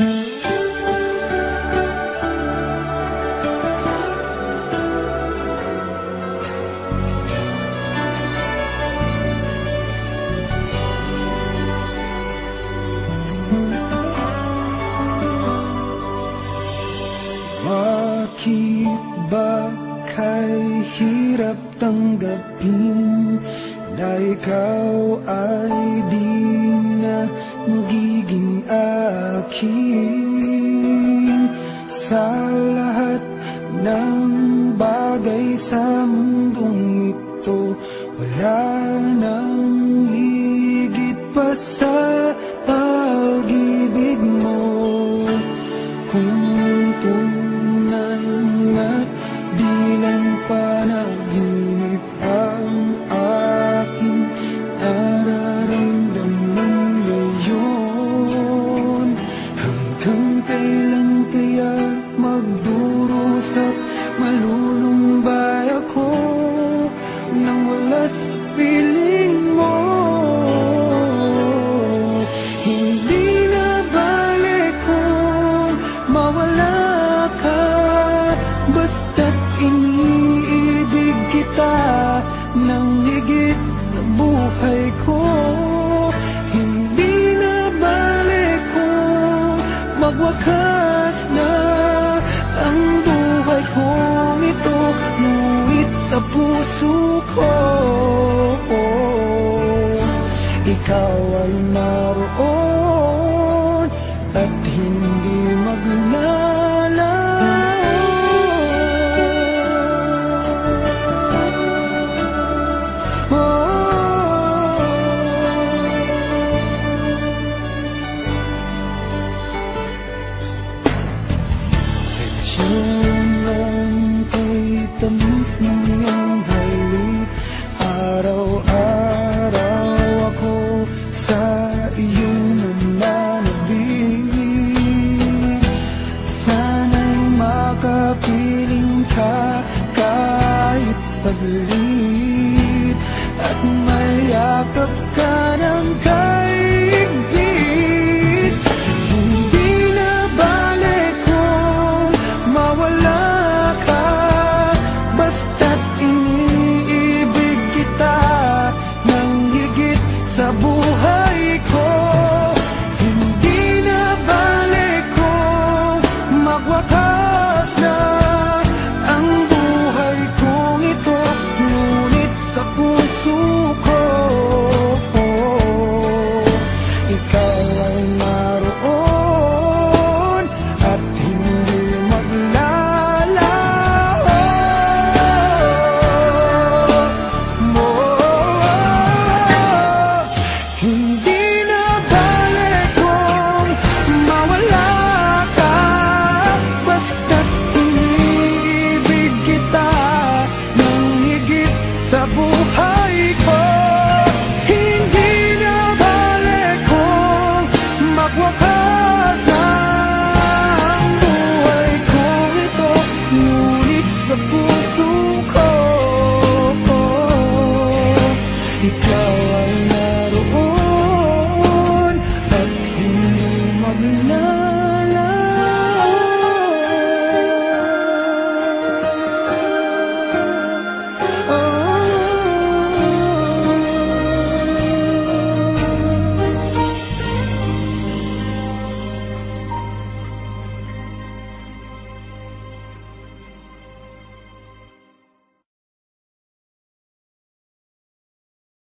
Bakit ba kay hirap tanggapin na ikaw ay di na magiging akin? Sa lahat ng bagay sa mundong ito, wala nang higit pa sa pag-ibig mo. Kung tunay nga't di lang panaginip ang aking nararamdaman ngayon, hanggang kailan kaya magdurusa at malulumbay ako nang wala sa piling mo? Hindi na balik kung mawala ka, basta't iniibig kita nang higit sa buhay ko. Hindi na balik kung magwakas na ang buhay kong ito, ngunit sa puso ko ikaw ay naroon at hindi maglalayo. Siyang kay tamis ng iyong halik, araw-araw ako sa iyo nananabik. Sana'y makapiling ka kahit saglit at mayakap ka ng